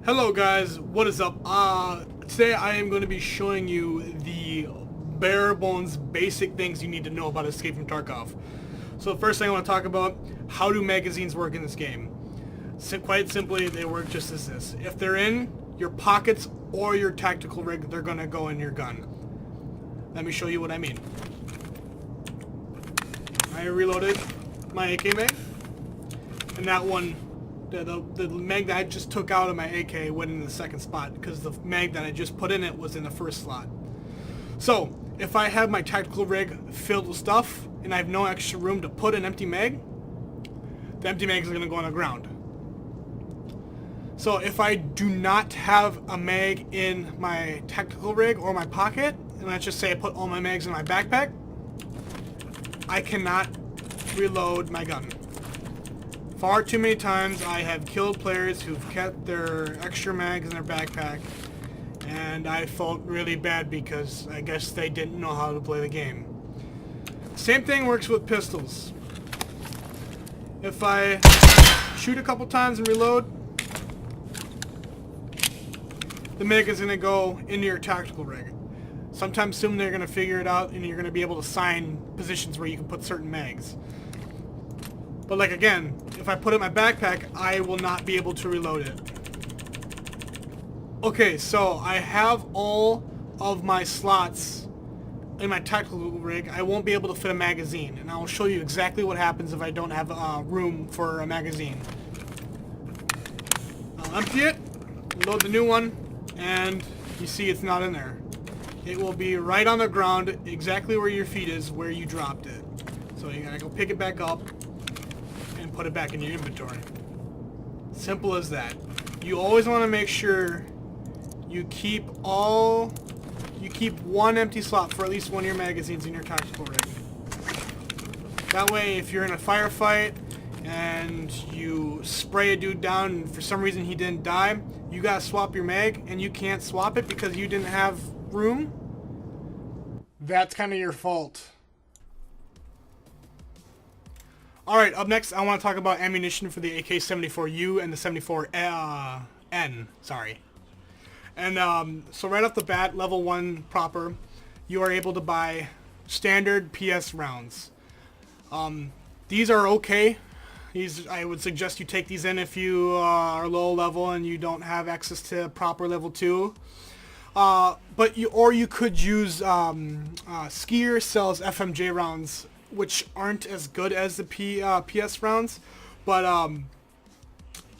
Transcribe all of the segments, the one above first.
Hello guys, what is up? Today I am going to be showing you the bare bones basic things you need to know about Escape from Tarkov. So the first thing I want to talk about, how do magazines work in this game? Quite simply, they work just as this. If they're in your pockets or your tactical rig, they're going to go in your gun. Let me show you what I mean. I reloaded my AK mag, and that one, the mag that I just took out of my AK went in the second spot because the mag that I just put in it was in the first slot. So if I have my tactical rig filled with stuff and I have no extra room to put an empty mag, the empty mag is going to go on the ground. So if I do not have a mag in my tactical rig or my pocket, and let's just say I put all my mags in my backpack, I cannot reload my gun. Far too many times I have killed players who've kept their extra mags in their backpack, and I felt really bad because I guess they didn't know how to play the game. Same thing works with pistols. If I shoot a couple times and reload, the mag is going to go into your tactical rig. Sometime soon they're going to figure it out and you're going to be able to assign positions where you can put certain mags. But like again, if I put it in my backpack, I will not be able to reload it. Okay, so I have all of my slots in my tactical rig. I won't be able to fit a magazine, and I will show you exactly what happens if I don't have room for a magazine. I'll empty it, load the new one, and you see it's not in there. It will be right on the ground, exactly where your feet is, where you dropped it. So you gotta go pick it back up and put it back in your inventory. Simple as that. You always want to make sure you keep one empty slot for at least one of your magazines in your tactical rig. That way, if you're in a firefight and you spray a dude down and for some reason he didn't die, you gotta swap your mag and you can't swap it because you didn't have room. That's kind of your fault. Alright, up next I want to talk about ammunition for the AK-74U and the 74N, sorry. And so right off the bat, level 1 proper, you are able to buy standard PS rounds. These are okay. I would suggest you take these in if you are low level and you don't have access to proper level 2. But you could use Skier sells FMJ rounds, which aren't as good as the PS rounds, but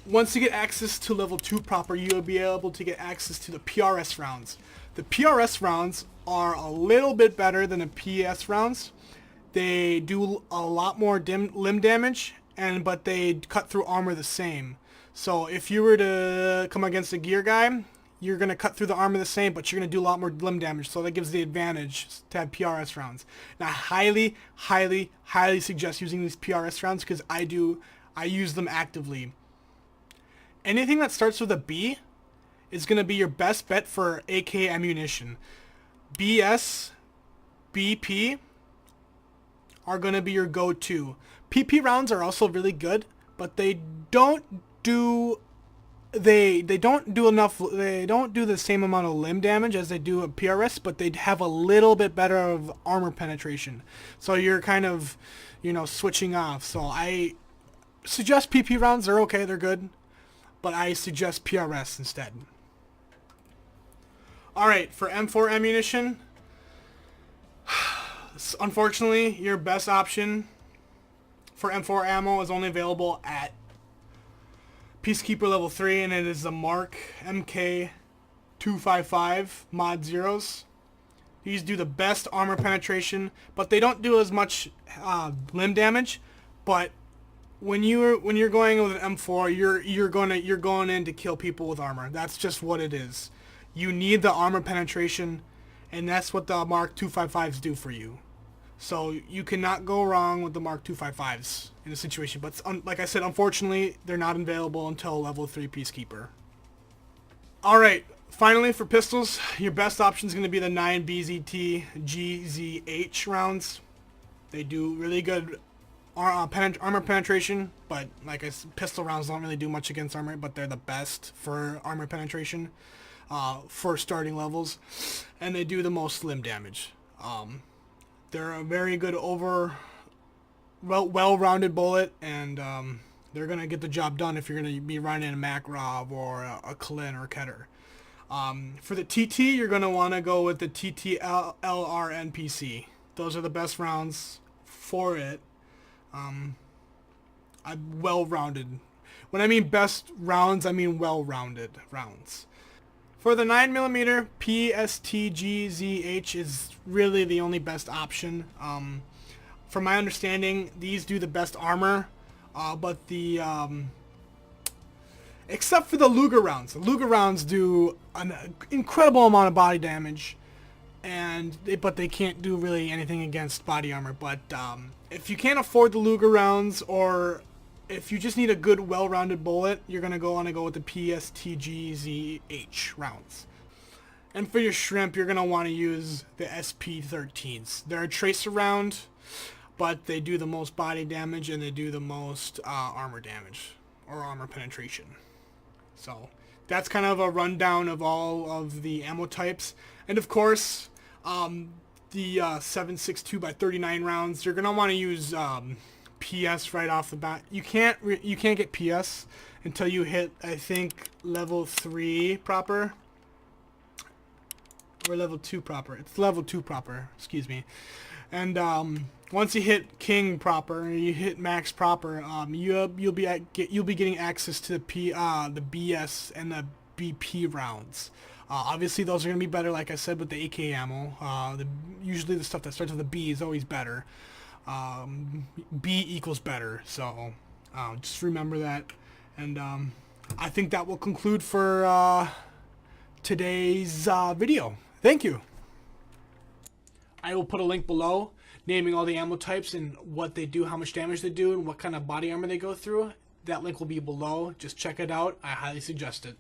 once you get access to level 2 proper, you'll be able to get access to the PRS rounds. The PRS rounds are a little bit better than the PS rounds. They do a lot more limb damage, but they cut through armor the same. So if you were to come against a gear guy, you're going to cut through the armor the same, but you're going to do a lot more limb damage, so that gives the advantage to have PRS rounds. Now, I highly suggest using these PRS rounds because I use them actively. Anything that starts with a B is going to be your best bet for AK ammunition. BS, BP are going to be your go-to. PP rounds are also really good, but they don't do the same amount of limb damage as they do a PRS, but they have a little bit better of armor penetration. So you're kind of, switching off. So I suggest PP rounds. They're okay, they're good, but I suggest PRS instead. Alright, for M4 ammunition, unfortunately, your best option for M4 ammo is only available at Peacekeeper level 3, and it is the Mark MK255 mod zeros. These do the best armor penetration, but they don't do as much limb damage. But when you're going with an M4, you're going in to kill people with armor. That's just what it is. You need the armor penetration, and that's what the Mark 255s do for you. So you cannot go wrong with the Mark 255s in a situation. But like I said, unfortunately, they're not available until level 3 Peacekeeper. Alright, finally for pistols, your best option is going to be the 9BZT GZH rounds. They do really good armor penetration, but like pistol rounds don't really do much against armor, but they're the best for armor penetration for starting levels, and they do the most slim damage. They're a very good well-rounded bullet, and they're gonna get the job done if you're gonna be running a Makarov or a Kalin or a Keter. For the TT, you're gonna want to go with the TTLR NPC. Those are the best rounds for it. Well-rounded. When I mean best rounds, I mean well-rounded rounds. For the 9mm, PSTGZH is really the only best option. From my understanding, these do the best armor, but the except for the Luger rounds. The Luger rounds do an incredible amount of body damage, but they can't do really anything against body armor. But if you can't afford the Luger rounds, or if you just need a good, well-rounded bullet, you're going to want to go with the PSTGZH rounds. And for your shrimp, you're going to want to use the SP13s. They're a tracer round, but they do the most body damage, and they do the most armor damage, or armor penetration. So that's kind of a rundown of all of the ammo types. And of course, the 7.62x39 rounds, you're going to want to use PS right off the bat. You can't get PS until you hit, I think, level 3 proper, or level 2 proper. It's level 2 proper, excuse me. And once you hit King proper, or you hit Max proper, you'll be getting access to the BS and the BP rounds. Obviously, those are gonna be better, like I said, with the AK ammo. Usually the stuff that starts with a B is always better. B equals better, so just remember that. And I think that will conclude for today's video. Thank you. I will put a link below naming all the ammo types and what they do, how much damage they do, and what kind of body armor they go through. That link will be below. Just check it out. I highly suggest it.